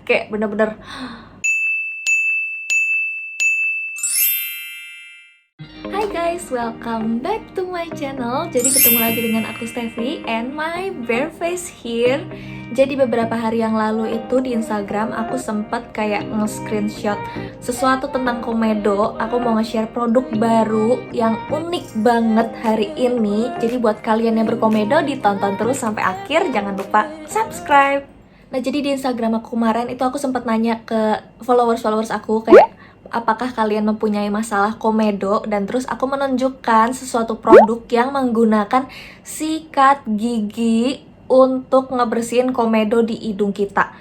kayak bener-bener. Hai guys, welcome back to my channel. Jadi ketemu lagi dengan aku Steffi and my bare face here. Jadi beberapa hari yang lalu itu di Instagram aku sempet kayak nge-screenshot sesuatu tentang Komedo. Aku mau nge-share produk baru yang unik banget hari ini. Jadi buat kalian yang berkomedo ditonton terus sampai akhir, jangan lupa subscribe. Nah, jadi di Instagram aku kemarin itu aku sempat nanya ke followers aku kayak apakah kalian mempunyai masalah komedo, dan terus aku menunjukkan sesuatu produk yang menggunakan sikat gigi untuk ngebersihin komedo di hidung kita.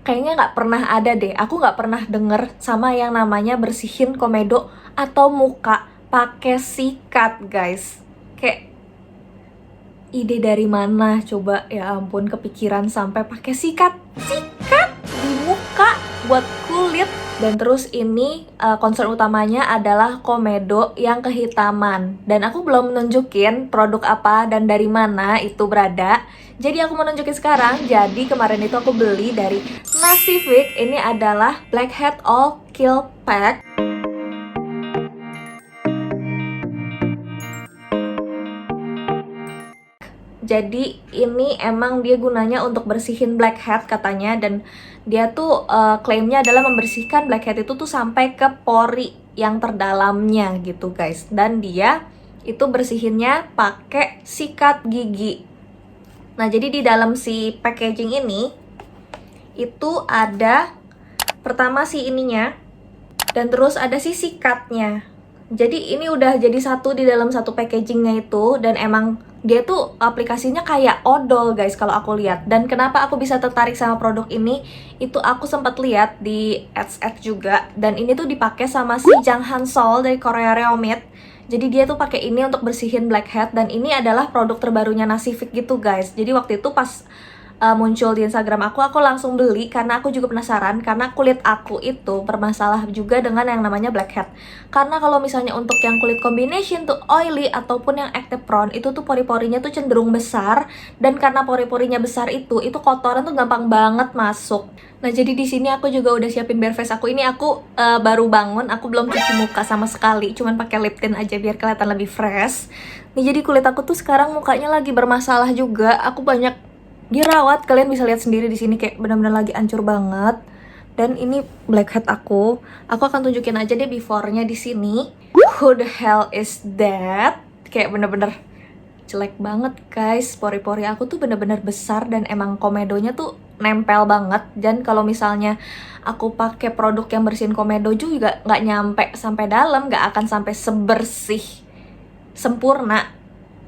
Kayaknya nggak pernah ada deh, aku nggak pernah denger sama yang namanya bersihin komedo atau muka pakai sikat, guys. Kayak ide dari mana coba, ya ampun, kepikiran sampai pakai sikat di muka buat kulit. Dan terus ini concern utamanya adalah komedo yang kehitaman, dan aku belum nunjukin produk apa dan dari mana itu berada. Jadi aku mau nunjukin sekarang. Jadi kemarin itu aku beli dari Nasivic. Ini adalah Blackhead All Kill Pack. Jadi ini emang dia gunanya untuk bersihin blackhead katanya, dan dia tuh klaimnya adalah membersihkan blackhead itu tuh sampai ke pori yang terdalamnya gitu guys. Dan dia itu bersihinnya pakai sikat gigi. Nah, jadi di dalam si packaging ini itu ada pertama si ininya, dan terus ada si sikatnya. Jadi ini udah jadi satu di dalam satu packagingnya itu, dan emang dia tuh aplikasinya kayak odol guys kalau aku lihat. Dan kenapa aku bisa tertarik sama produk ini, itu aku sempat lihat di ads juga, dan ini tuh dipakai sama si Jang Han Sol dari Korea Reomit. Jadi dia tuh pakai ini untuk bersihin blackhead, dan ini adalah produk terbarunya Nasivic gitu guys. Jadi waktu itu pas muncul di Instagram aku langsung beli karena aku juga penasaran, karena kulit aku itu bermasalah juga dengan yang namanya blackhead. Karena kalau misalnya untuk yang kulit combination tuh oily ataupun yang acne prone, itu tuh pori-porinya tuh cenderung besar, dan karena pori-porinya besar itu kotoran tuh gampang banget masuk. Nah, jadi di sini aku juga udah siapin bare face aku. Ini aku baru bangun, aku belum cuci muka sama sekali, cuman pakai lip tint aja biar kelihatan lebih fresh. Nih, jadi kulit aku tuh sekarang mukanya lagi bermasalah juga. Aku banyak dirawat, kalian bisa lihat sendiri di sini kayak benar-benar lagi hancur banget. Dan ini blackhead aku akan tunjukin aja deh before-nya di sini. Who the hell is that? Kayak bener-bener jelek banget guys. Pori-pori aku tuh bener-bener besar, dan emang komedonya tuh nempel banget. Dan kalau misalnya aku pakai produk yang bersihin komedo juga nggak nyampe sampai dalam, nggak akan sampai sebersih sempurna.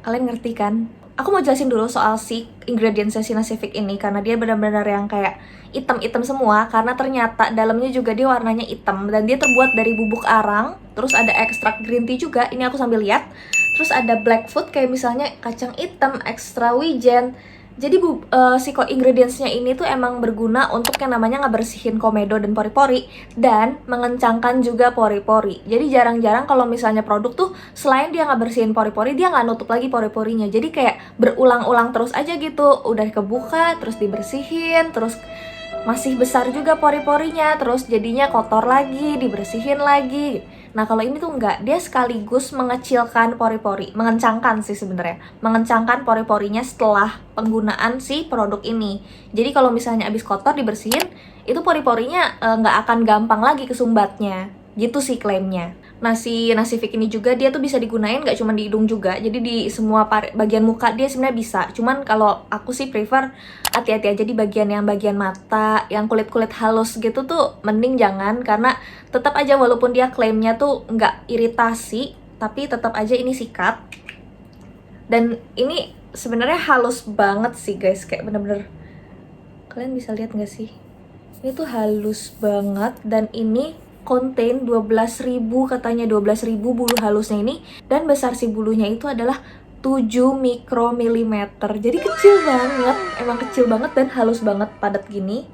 Kalian ngerti kan? Aku mau jelasin dulu soal si ingredients si Nasivic ini, karena dia benar-benar yang kayak hitam-hitam semua, karena ternyata dalamnya juga dia warnanya hitam, dan dia terbuat dari bubuk arang, terus ada ekstrak green tea juga, ini aku sambil lihat, terus ada black food kayak misalnya kacang hitam, extra wijen. Jadi si ingredientsnya ini tuh emang berguna untuk yang namanya ngebersihin komedo dan pori-pori, dan mengencangkan juga pori-pori. Jadi jarang-jarang kalau misalnya produk tuh selain dia ngebersihin pori-pori, dia nggak nutup lagi pori-porinya. Jadi kayak berulang-ulang terus aja gitu. Udah kebuka, terus dibersihin, terus masih besar juga pori-porinya, terus jadinya kotor lagi, dibersihin lagi. Nah, kalau ini tuh enggak, dia sekaligus mengecilkan pori-pori, mengencangkan sih sebenarnya, mengencangkan pori-porinya setelah penggunaan si produk ini. Jadi kalau misalnya abis kotor dibersihin, itu pori-porinya nggak akan gampang lagi kesumbatnya, gitu sih klaimnya. Nah, si Nasivic ini juga dia tuh bisa digunain nggak cuma di hidung juga, jadi di semua bagian muka dia sebenarnya bisa. Cuman kalau aku sih prefer hati-hati aja di bagian mata, yang kulit-kulit halus gitu tuh mending jangan, karena tetap aja walaupun dia klaimnya tuh nggak iritasi, tapi tetap aja ini sikat. Dan ini sebenarnya halus banget sih guys, kayak bener-bener, kalian bisa lihat nggak sih? Ini tuh halus banget, dan ini contain 12.000 katanya, 12.000 bulu halusnya ini, dan besar si bulunya itu adalah 7 mikromilimeter. Jadi kecil banget, emang kecil banget dan halus banget, padat gini.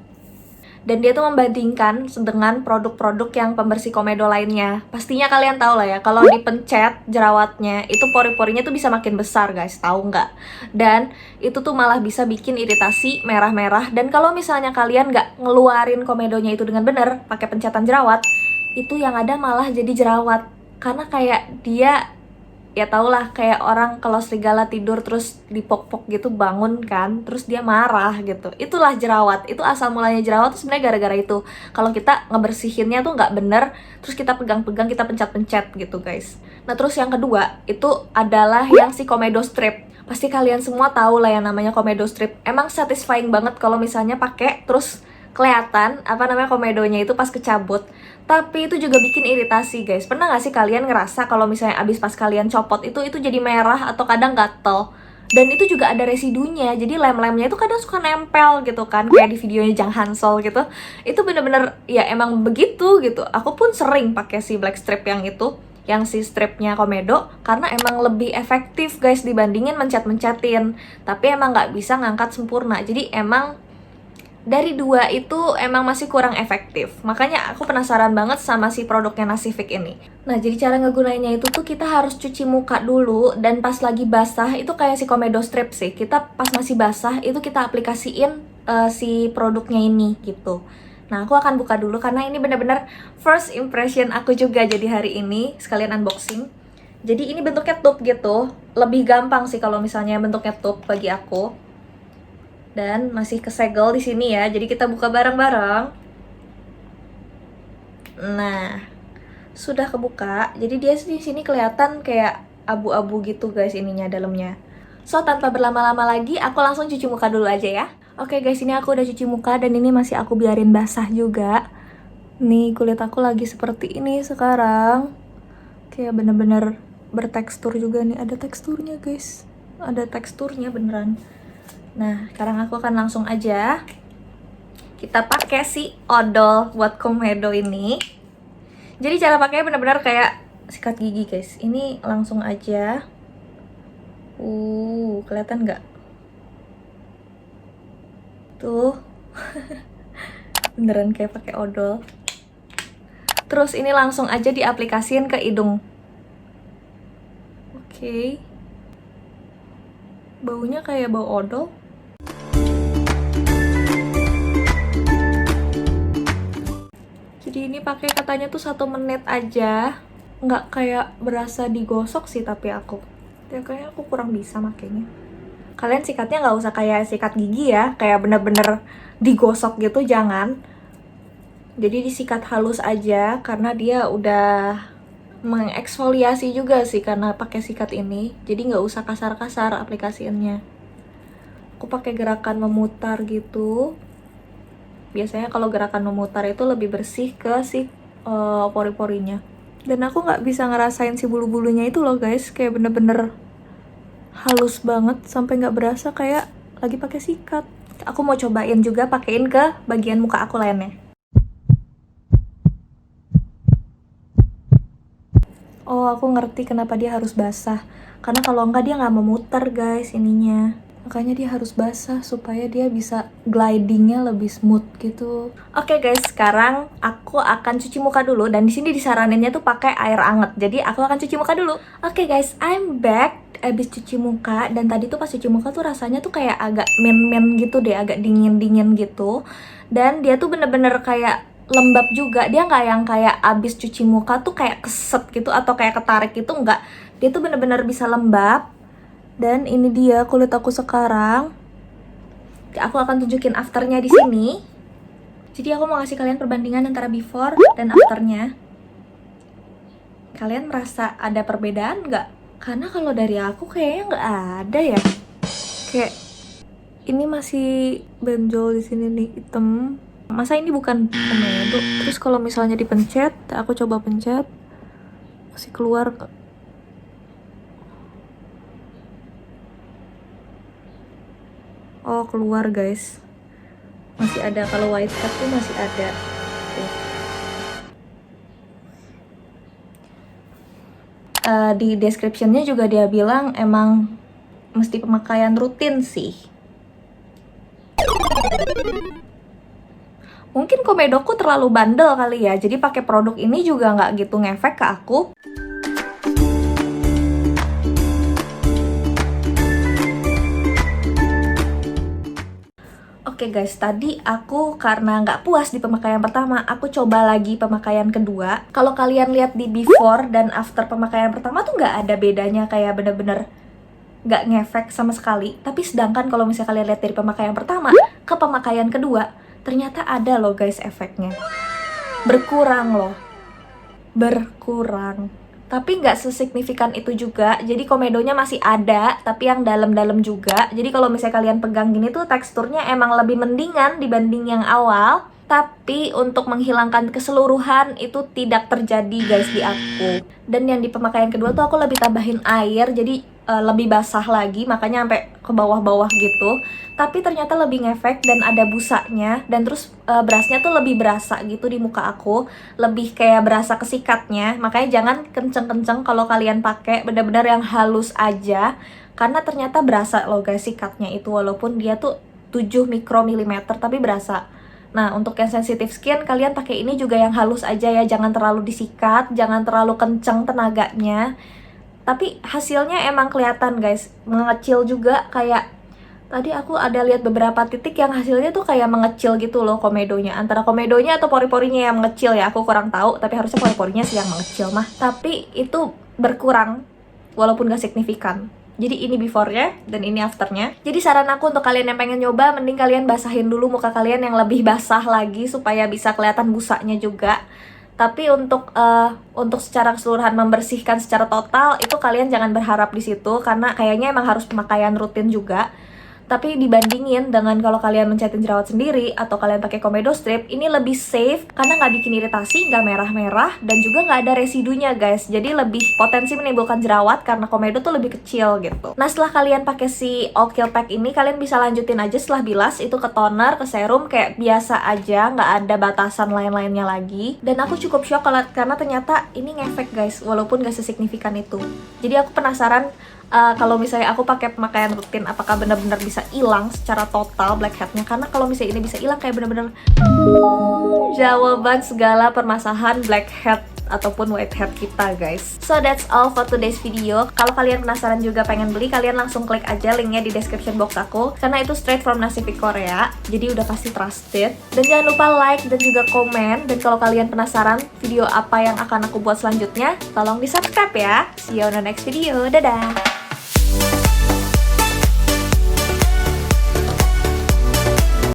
Dan dia tuh membandingkan dengan produk-produk yang pembersih komedo lainnya. Pastinya kalian tahu lah ya, kalau dipencet jerawatnya, itu pori-porinya tuh bisa makin besar guys, tahu nggak? Dan itu tuh malah bisa bikin iritasi, merah-merah. Dan kalau misalnya kalian nggak ngeluarin komedonya itu dengan bener, pakai pencetan jerawat, itu yang ada malah jadi jerawat. Karena kayak dia, ya tau lah, kayak orang kalau serigala tidur terus dipok-pok gitu bangun kan, terus dia marah gitu. Itulah jerawat, itu asal mulanya jerawat tuh sebenarnya gara-gara itu. Kalau kita ngebersihinnya tuh nggak bener, terus kita pegang-pegang, kita pencet-pencet gitu guys. Nah terus yang kedua, itu adalah yang si komedo strip. Pasti kalian semua tahu lah yang namanya komedo strip. Emang satisfying banget kalau misalnya pakai terus kelihatan apa namanya komedonya itu pas kecabut. Tapi itu juga bikin iritasi guys. Pernah gak sih kalian ngerasa kalau misalnya abis pas kalian copot itu jadi merah atau kadang gatel? Dan itu juga ada residunya, jadi lem-lemnya itu kadang suka nempel gitu kan, kayak di videonya Jang Hansol gitu. Itu bener-bener ya emang begitu gitu. Aku pun sering pakai si black strip yang itu, yang si stripnya komedo, karena emang lebih efektif guys dibandingin mencet-mencetin. Tapi emang nggak bisa ngangkat sempurna, jadi emang dari dua itu emang masih kurang efektif. Makanya aku penasaran banget sama si produknya Nasifik ini. Nah, jadi cara ngegunainnya itu tuh kita harus cuci muka dulu, dan pas lagi basah itu kayak si komedo strip sih. Kita pas masih basah itu kita aplikasiin si produknya ini gitu. Nah, aku akan buka dulu karena ini bener-bener first impression aku juga jadi hari ini, sekalian unboxing. Jadi ini bentuknya tube gitu. Lebih gampang sih kalau misalnya bentuknya tube bagi aku. Dan masih kesegel di sini ya, jadi kita buka bareng-bareng. Nah, sudah kebuka. Jadi dia di sini kelihatan kayak abu-abu gitu guys ininya dalamnya. So tanpa berlama-lama lagi, aku langsung cuci muka dulu aja ya. Oke guys, ini aku udah cuci muka dan ini masih aku biarin basah juga. Nih kulit aku lagi seperti ini sekarang. Kayak bener-bener bertekstur juga nih, ada teksturnya guys. Ada teksturnya beneran. Nah, sekarang aku akan langsung aja kita pakai si odol buat komedo ini. Jadi cara pakainya benar-benar kayak sikat gigi guys. Ini langsung aja. Kelihatan nggak? Tuh. Beneran kayak pakai odol. Terus ini langsung aja diaplikasiin ke hidung. Oke. Baunya kayak bau odol. Jadi ini pakai katanya tuh 1 menit aja, nggak kayak berasa digosok sih, tapi aku ya kayaknya aku kurang bisa makainya. Kalian sikatnya nggak usah kayak sikat gigi ya, kayak bener-bener digosok gitu, jangan. Jadi disikat halus aja karena dia udah mengeksfoliasi juga sih karena pakai sikat ini. Jadi nggak usah kasar-kasar aplikasiinnya. Aku pakai gerakan memutar gitu. Biasanya kalau gerakan memutar itu lebih bersih ke si pori-porinya. Dan aku nggak bisa ngerasain si bulu-bulunya itu loh guys, kayak bener-bener halus banget sampai nggak berasa kayak lagi pakai sikat. Aku mau cobain juga pakein ke bagian muka aku lainnya. Oh, aku ngerti kenapa dia harus basah. Karena kalau enggak dia nggak memutar guys ininya. Makanya dia harus basah supaya dia bisa glidingnya lebih smooth gitu. Oke guys, sekarang aku akan cuci muka dulu, dan di sini disaraninnya tuh pakai air anget. Jadi aku akan cuci muka dulu. Oke guys, I'm back abis cuci muka, dan tadi tuh pas cuci muka tuh rasanya tuh kayak agak men-men gitu deh, agak dingin-dingin gitu. Dan dia tuh bener-bener kayak lembab juga. Dia nggak yang kayak abis cuci muka tuh kayak keset gitu atau kayak ketarik gitu, nggak. Dia tuh bener-bener bisa lembab. Dan ini dia kulit aku sekarang. Aku akan tunjukin afternya di sini. Jadi aku mau ngasih kalian perbandingan antara before dan afternya. Kalian merasa ada perbedaan nggak? Karena kalau dari aku kayaknya nggak ada ya. Kayak ini masih benjol di sini nih, hitam. Masa ini bukan komedo? Terus kalau misalnya dipencet, aku coba pencet, masih keluar. Oh, keluar guys. Masih ada, kalau white head tuh masih ada. Di description-nya juga dia bilang emang mesti pemakaian rutin sih. Mungkin komedoku terlalu bandel kali ya, jadi pakai produk ini juga nggak gitu ngefek ke aku. Oke guys, tadi aku karena nggak puas di pemakaian pertama, aku coba lagi pemakaian kedua. Kalau kalian lihat di before dan after pemakaian pertama tuh nggak ada bedanya, kayak bener-bener nggak ngefek sama sekali. Tapi sedangkan kalau misalnya kalian lihat dari pemakaian pertama ke pemakaian kedua, ternyata ada loh guys efeknya. Berkurang loh. Berkurang. Tapi nggak sesignifikan itu juga, jadi komedonya masih ada, tapi yang dalam-dalam juga. Jadi kalau misalnya kalian pegang gini tuh teksturnya emang lebih mendingan dibanding yang awal. Tapi untuk menghilangkan keseluruhan itu tidak terjadi guys di aku. Dan yang di pemakaian kedua tuh aku lebih tambahin air, jadi lebih basah lagi, makanya sampai ke bawah-bawah gitu. Tapi ternyata lebih ngefek dan ada busanya, dan terus berasnya tuh lebih berasa gitu di muka aku, lebih kayak berasa kesikatnya. Makanya jangan kenceng-kenceng kalau kalian pakai, benar-benar yang halus aja, karena ternyata berasa loh guys sikatnya itu, walaupun dia tuh 7 mikromilimeter tapi berasa. Nah, untuk yang sensitif skin, kalian pakai ini juga yang halus aja ya, jangan terlalu disikat, jangan terlalu kenceng tenaganya. Tapi hasilnya emang kelihatan guys, mengecil juga. Kayak tadi aku ada lihat beberapa titik yang hasilnya tuh kayak mengecil gitu loh komedonya. Antara komedonya atau pori-porinya yang mengecil ya, aku kurang tahu. Tapi harusnya pori-porinya sih yang mengecil mah. Tapi itu berkurang, walaupun gak signifikan. Jadi ini before-nya dan ini after-nya. Jadi saran aku untuk kalian yang pengen nyoba, mending kalian basahin dulu muka kalian yang lebih basah lagi supaya bisa kelihatan busanya juga. Tapi untuk secara keseluruhan membersihkan secara total itu kalian jangan berharap di situ, karena kayaknya emang harus pemakaian rutin juga. Tapi dibandingin dengan kalau kalian mencetin jerawat sendiri atau kalian pakai komedo strip, ini lebih safe karena nggak bikin iritasi, nggak merah-merah, dan juga nggak ada residunya guys. Jadi lebih potensi menimbulkan jerawat karena komedo tuh lebih kecil gitu. Nah, setelah kalian pakai si All Kill Pack ini, kalian bisa lanjutin aja setelah bilas itu ke toner, ke serum kayak biasa aja, nggak ada batasan lain-lainnya lagi. Dan aku cukup shock karena ternyata ini ngefek guys, walaupun nggak sesignifikan itu. Jadi aku penasaran kalau misalnya aku pakai pemakaian rutin, apakah benar-benar bisa hilang secara total blackheadnya? Karena kalau misalnya ini bisa hilang, kayak benar-benar jawaban segala permasalahan blackhead ataupun whitehead kita guys. So that's all for today's video. Kalau kalian penasaran juga pengen beli, kalian langsung klik aja linknya di description box aku, karena itu straight from Nasifik Korea, jadi udah pasti trusted. Dan jangan lupa like dan juga komen. Dan kalau kalian penasaran video apa yang akan aku buat selanjutnya, tolong di subscribe ya. See you on the next video. Dadah.